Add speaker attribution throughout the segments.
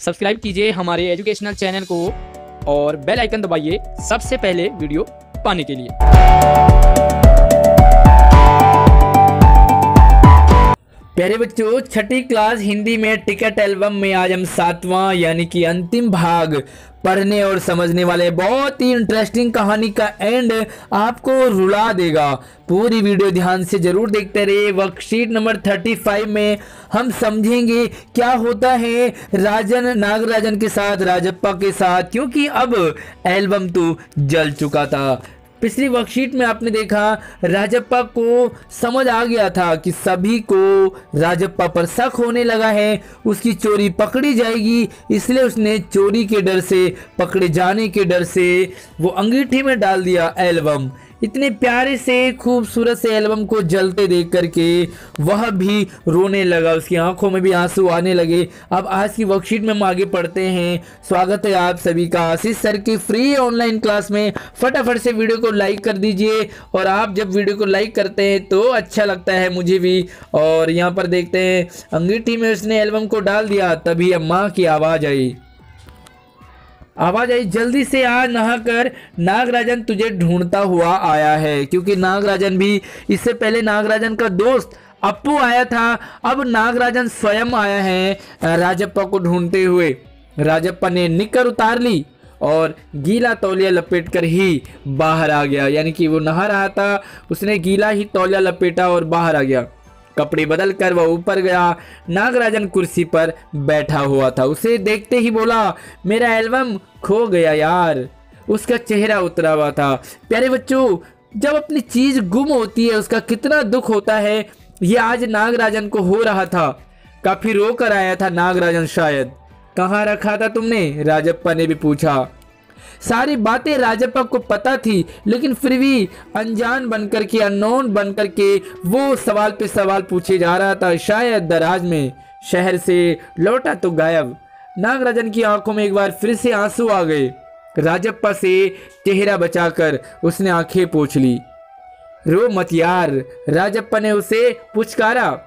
Speaker 1: Subscribe कीजिए हमारे educational channel को और बेल आइकन दबाइए सबसे पहले वीडियो पाने के लिए।
Speaker 2: प्यारे बच्चों, छठी क्लास हिंदी में टिकट एल्बम में आज हम 7वां यानी कि अंतिम भाग पढ़ने और समझने वाले। बहुत ही इंटरेस्टिंग कहानी का एंड आपको रुला देगा। पूरी वीडियो ध्यान से जरूर देखते रहिए। वर्कशीट नंबर 35 में हम समझेंगे क्या होता है नागराजन के साथ, राजप्पा के साथ, क्योंकि अब एल्बम तो जल चुका था। पिछली वर्कशीट में आपने देखा राजप्पा को समझ आ गया था कि सभी को राजप्पा पर शक होने लगा है, उसकी चोरी पकड़ी जाएगी, इसलिए उसने चोरी के डर से, पकड़े जाने के डर से वो अंगीठी में डाल दिया एल्बम। इतने प्यारे से खूबसूरत से एल्बम को जलते देख करके वह भी रोने लगा, उसकी आंखों में भी आंसू आने लगे। अब आज की वर्कशीट में हम आगे पढ़ते हैं। स्वागत है आप सभी का आशीष सर की फ्री ऑनलाइन क्लास में। फटाफट से वीडियो को लाइक कर दीजिए, और आप जब वीडियो को लाइक करते हैं तो अच्छा लगता है मुझे भी। और यहाँ पर देखते हैं अंगीठी में उसने एल्बम को डाल दिया, तभी अम्मा की आवाज़ आई, जल्दी से आ, नहाकर नागराजन तुझे ढूंढता हुआ आया है। क्योंकि नागराजन भी, इससे पहले नागराजन का दोस्त अप्पू आया था, अब नागराजन स्वयं आया है राजप्पा को ढूंढते हुए। राजप्पा ने निकर उतार ली और गीला तौलिया लपेटकर ही बाहर आ गया। यानी कि वो नहा रहा था, उसने गीला ही तौलिया लपेटा और बाहर आ गया। कपड़े बदल कर वह ऊपर गया। नागराजन कुर्सी पर बैठा हुआ था। उसे देखते ही बोला, मेरा एल्बम खो गया यार। उसका चेहरा उतरा हुआ था। प्यारे बच्चों, जब अपनी चीज गुम होती है उसका कितना दुख होता है, ये आज नागराजन को हो रहा था। काफी रो कर आया था नागराजन शायद। कहाँ रखा था तुमने? राजप्पा ने भी पूछा। सारी बातें राजप्पा को पता थी, लेकिन फिर भी अनजान बनकर के, अननोन बनकर के वो सवाल पे सवाल पूछे जा रहा था। शायद दराज में, शहर से लौटा तो गायब। नागराजन की आंखों में एक बार फिर से आंसू आ गए। राजप्पा से चेहरा बचाकर उसने आंखें पोंछ ली। रो मत यार, राजप्पा ने उसे पुचकारा।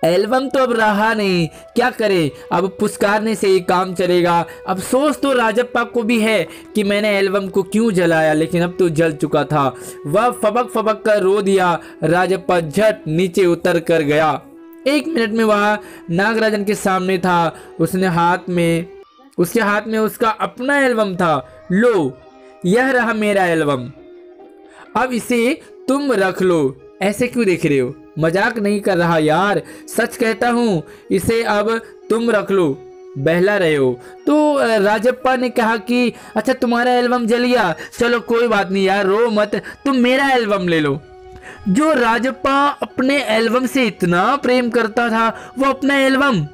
Speaker 2: एल्बम तो अब रहा नहीं, क्या करे, अब पुचकारने से ही काम चलेगा। अफसोस तो राजप्पा को भी है कि मैंने एल्बम को क्यों जलाया, लेकिन अब तो जल चुका था। वह फबक फबक कर रो दिया। राजप्पा झट नीचे उतर कर गया। 1 मिनट में वह नागराजन के सामने था। उसके हाथ में उसका अपना एल्बम था। लो, यह रहा मेरा एल्बम, अब इसे तुम रख लो। ऐसे क्यों देख रहे हो? मजाक नहीं कर रहा यार, सच कहता हूँ, इसे अब तुम रख लो। बहला रहे हो। तो राजप्पा ने कहा कि अच्छा तुम्हारा एल्बम जल गया, चलो कोई बात नहीं यार, रो मत, तुम मेरा एल्बम ले लो। जो राजप्पा अपने एल्बम से इतना प्रेम करता था, वो अपना एल्बम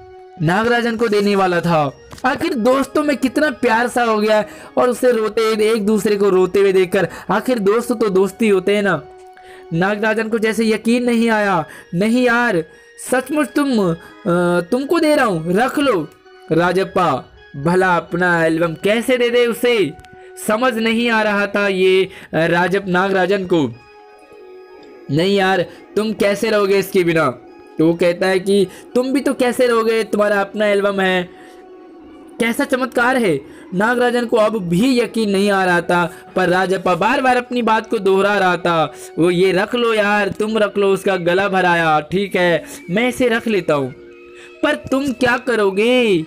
Speaker 2: नागराजन को देने वाला था। आखिर दोस्तों में कितना प्यार सा हो गया, और उसे रोते, एक दूसरे को रोते हुए देखकर, आखिर दोस्त तो दोस्ती होते हैं ना। नागराजन को जैसे यकीन नहीं आया। नहीं यार, सचमुच तुमको दे रहा हूं, रख लो। राजप्पा भला अपना एल्बम कैसे दे दे उसे, समझ नहीं आ रहा था ये नागराजन को। नहीं यार, तुम कैसे रहोगे इसके बिना? तो वो कहता है कि तुम भी तो कैसे रहोगे, तुम्हारा अपना एल्बम है। कैसा चमत्कार है। नागराजन को अब भी यकीन नहीं आ रहा था, पर राजप्पा बार बार अपनी बात को दोहरा रहा था। वो ये रख लो यार, तुम रख लो। उसका गला भराया। ठीक है, मैं इसे रख लेता हूँ, पर तुम क्या करोगे?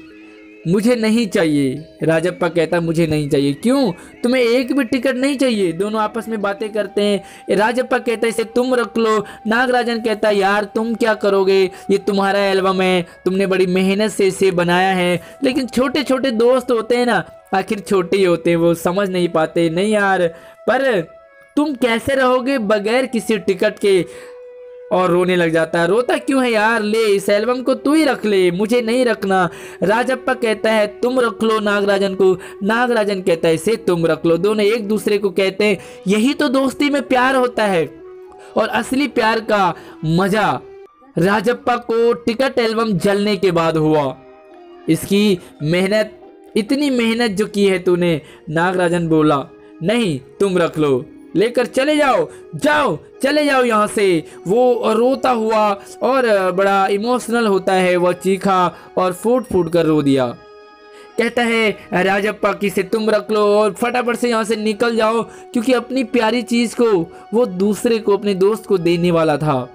Speaker 2: मुझे नहीं चाहिए। राजप्पा कहता मुझे नहीं चाहिए। क्यों? तुम्हें एक भी टिकट नहीं चाहिए? दोनों आपस में बातें करते हैं। राजप्पा कहता है इसे तुम रख लो। नागराजन कहता है यार तुम क्या करोगे, ये तुम्हारा एल्बम है, तुमने बड़ी मेहनत से इसे बनाया है। लेकिन छोटे छोटे दोस्त होते हैं ना, आखिर छोटे ही होते हैं, वो समझ नहीं पाते। नहीं यार, पर तुम कैसे रहोगे बगैर किसी टिकट के? और रोने लग जाता है। रोता क्यों है यार, ले इस एल्बम को तू ही रख ले, मुझे नहीं रखना। राजप्पा कहता है तुम रख लो नागराजन को। नागराजन कहता है इसे तुम रख लो। दोनों एक दूसरे को कहते हैं, यही तो दोस्ती में प्यार होता है। और असली प्यार का मजा राजप्पा को टिकट एल्बम जलने के बाद हुआ। इसकी मेहनत, इतनी मेहनत जो की है तूने। नागराजन बोला नहीं, तुम रख लो, लेकर चले जाओ, चले जाओ यहाँ से। वो रोता हुआ और बड़ा इमोशनल होता है, वह चीखा और फूट फूट कर रो दिया। कहता है राजप्पा कि इसे तुम रख लो और फटाफट से यहाँ से निकल जाओ, क्योंकि अपनी प्यारी चीज को वो दूसरे को, अपने दोस्त को देने वाला था।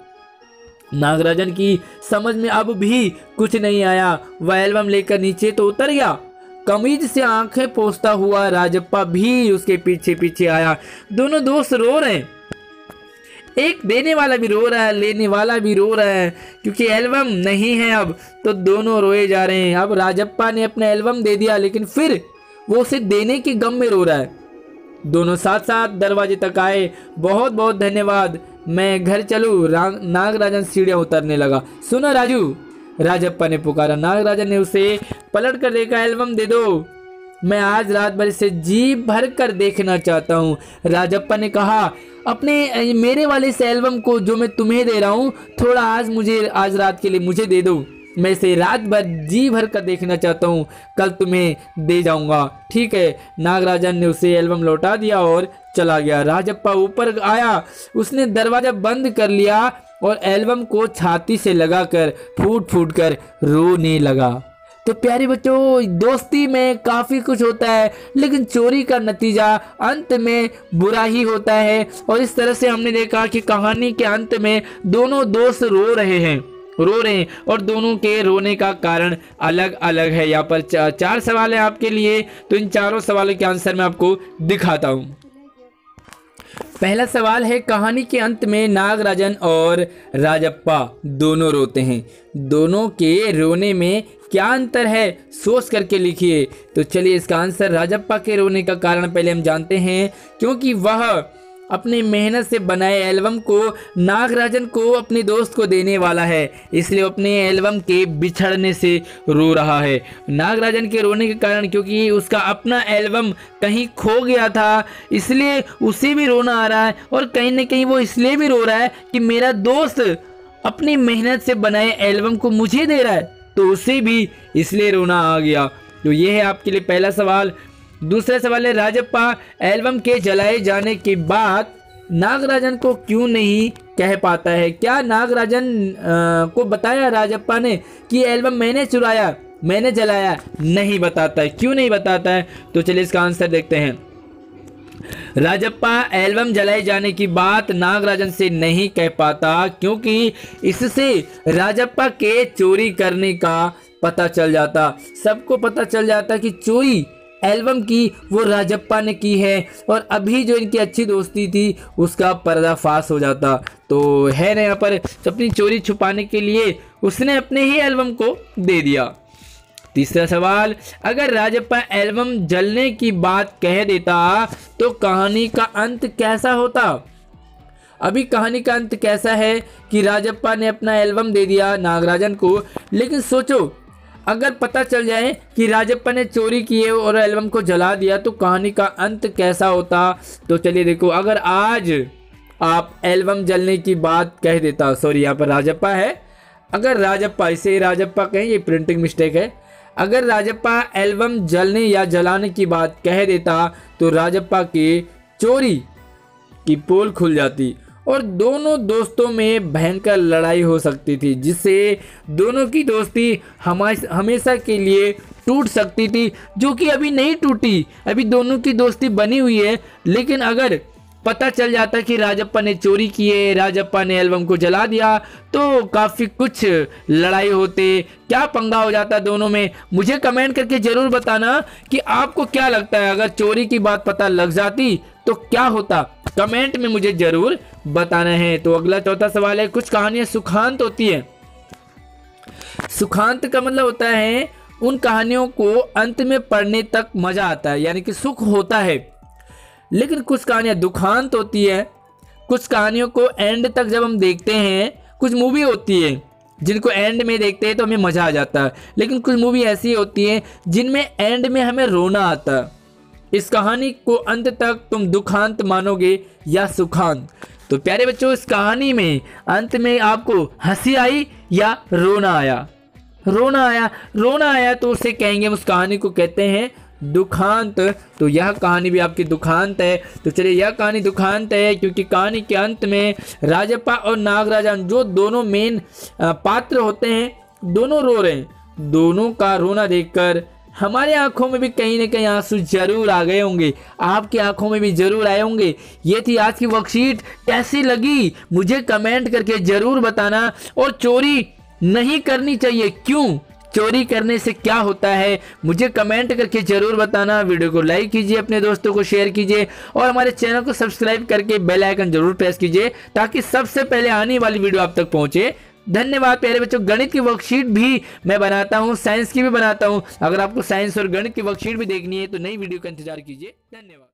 Speaker 2: नागराजन की समझ में अब भी कुछ नहीं आया। वह एल्बम लेकर नीचे तो उतर गया। कमीज से आंखें पोंछता हुआ राजप्पा भी उसके पीछे पीछे आया। दोनों दोस्त रो रहे हैं, एक देने वाला भी रो रहा है, लेने वाला भी रो रहा है, क्योंकि एल्बम नहीं है अब, तो दोनों रोए जा रहे हैं। अब राजप्पा ने अपना एल्बम दे दिया, लेकिन फिर वो उसे देने के गम में रो रहा है। दोनों साथ साथ दरवाजे तक आए। बहुत बहुत धन्यवाद, मैं घर चलूं। नागराजन सीढ़ियां उतरने लगा। सुनो राजू, राजप्पा ने पुकारा। नागराजन ने उसे पलट कर देखा। एल्बम दे दो, मैं आज रात भर इसे जी भर कर देखना चाहता हूँ। राजप्पा ने कहा, अपने मेरे वाले इस एल्बम को जो मैं तुम्हें दे रहा हूँ, थोड़ा आज रात के लिए मुझे दे दो। मैं इसे रात भर जी भर कर देखना चाहता हूँ, कल तुम्हें दे जाऊंगा। ठीक है। नागराजन ने उसे एल्बम लौटा दिया और चला गया। राजप्पा ऊपर आया, उसने दरवाजा बंद कर लिया और एल्बम को छाती से लगाकर फूट फूट कर रोने लगा। तो प्यारे बच्चों, दोस्ती में काफ़ी कुछ होता है, लेकिन चोरी का नतीजा अंत में बुरा ही होता है। और इस तरह से हमने देखा कि कहानी के अंत में दोनों दोस्त रो रहे हैं और दोनों के रोने का कारण अलग अलग है। यहाँ पर चार सवाल है आपके लिए, तो इन चारों सवालों के आंसर मैं आपको दिखाता हूँ। पहला सवाल है, कहानी के अंत में नागराजन और राजप्पा दोनों रोते हैं। दोनों के रोने में क्या अंतर है, सोच करके लिखिए। तो चलिए इसका आंसर, राजप्पा के रोने का कारण पहले हम जानते हैं, क्योंकि वह अपनी मेहनत से बनाए एल्बम को नागराजन को, अपने दोस्त को देने वाला है, इसलिए अपने एल्बम के बिछड़ने से रो रहा है। नागराजन के रोने के कारण क्योंकि उसका अपना एल्बम कहीं खो गया था, इसलिए उसे भी रोना आ रहा है। और कहीं ना कहीं वो इसलिए भी रो रहा है कि मेरा दोस्त अपनी मेहनत से बनाए एल्बम को मुझे दे रहा है, तो उसे भी इसलिए रोना आ गया। तो ये है आपके लिए पहला सवाल। दूसरा सवाल है, राजप्पा एल्बम के जलाए जाने के बाद नागराजन को क्यों नहीं कह पाता है? क्या नागराजन को बताया राजप्पा ने कि एल्बम मैंने चुराया, मैंने जलाया? नहीं बताता है। क्यों नहीं बताता है? तो चलिए इसका आंसर देखते हैं। राजप्पा एल्बम जलाए जाने की बात नागराजन से नहीं कह पाता, क्योंकि इससे राजप्पा के चोरी करने का पता चल जाता। सबको पता चल जाता कि चोरी एल्बम की वो राजप्पा ने की है, और अभी जो इनकी अच्छी दोस्ती थी उसका पर्दाफाश हो जाता। तो है ना, यहाँ पर अपनी चोरी छुपाने के लिए उसने अपने ही एल्बम को दे दिया। तीसरा सवाल, अगर राजप्पा एल्बम जलने की बात कह देता तो कहानी का अंत कैसा होता? अभी कहानी का अंत कैसा है कि राजप्पा ने अपना एल्बम दे दिया नागराजन को, लेकिन सोचो अगर पता चल जाए कि राजप्पा ने चोरी की है और एल्बम को जला दिया, तो कहानी का अंत कैसा होता? तो चलिए देखो, अगर आज आप एल्बम जलने की बात कह देता, सॉरी यहाँ पर राजप्पा है, अगर राजप्पा, इसे राजप्पा कहें, ये प्रिंटिंग मिस्टेक है, अगर राजप्पा एल्बम जलने या जलाने की बात कह देता तो राजप्पा के चोरी की पोल खुल जाती और दोनों दोस्तों में भयंकर लड़ाई हो सकती थी, जिससे दोनों की दोस्ती हमेशा के लिए टूट सकती थी, जो कि अभी नहीं टूटी। अभी दोनों की दोस्ती बनी हुई है, लेकिन अगर पता चल जाता कि राजप्पा ने चोरी की है, राजप्पा ने एल्बम को जला दिया, तो काफ़ी कुछ लड़ाई होते, क्या पंगा हो जाता दोनों में। मुझे कमेंट करके ज़रूर बताना कि आपको क्या लगता है, अगर चोरी की बात पता लग जाती तो क्या होता। कमेंट में मुझे ज़रूर बताना है। तो अगला चौथा सवाल है, कुछ कहानियाँ सुखांत होती हैं। सुखांत का मतलब होता है उन कहानियों को अंत में पढ़ने तक मज़ा आता है, यानी कि सुख होता है। लेकिन कुछ कहानियाँ दुखांत होती है। कुछ कहानियों को एंड तक जब हम देखते हैं, कुछ मूवी होती है जिनको एंड में देखते हैं तो हमें मज़ा आ जाता है, लेकिन कुछ मूवी ऐसी होती हैं जिनमें एंड में हमें रोना आता है। इस कहानी को अंत तक तुम दुखांत मानोगे या सुखांत? तो प्यारे बच्चों, इस कहानी में अंत में आपको हंसी आई या रोना आया? रोना आया तो उसे कहेंगे, उस कहानी को कहते हैं दुखांत। तो यह कहानी भी आपकी दुखांत है। तो चलिए, यह कहानी दुखांत है क्योंकि कहानी के अंत में राजप्पा और नागराजन, जो दोनों मेन पात्र होते हैं, दोनों रो रहे हैं। दोनों का रोना देखकर हमारे आंखों में भी कहीं ना कहीं आंसू जरूर आ गए होंगे, आपकी आंखों में भी जरूर आए होंगे। ये थी आज की वर्कशीट, कैसी लगी मुझे कमेंट करके जरूर बताना। और चोरी नहीं करनी चाहिए, क्यों, चोरी करने से क्या होता है, मुझे कमेंट करके जरूर बताना। वीडियो को लाइक कीजिए, अपने दोस्तों को शेयर कीजिए और हमारे चैनल को सब्सक्राइब करके बेल आइकन जरूर प्रेस कीजिए ताकि सबसे पहले आने वाली वीडियो आप तक पहुंचे। धन्यवाद प्यारे बच्चों। गणित की वर्कशीट भी मैं बनाता हूं, साइंस की भी बनाता हूं। अगर आपको साइंस और गणित की वर्कशीट भी देखनी है तो नई वीडियो का इंतजार कीजिए। धन्यवाद।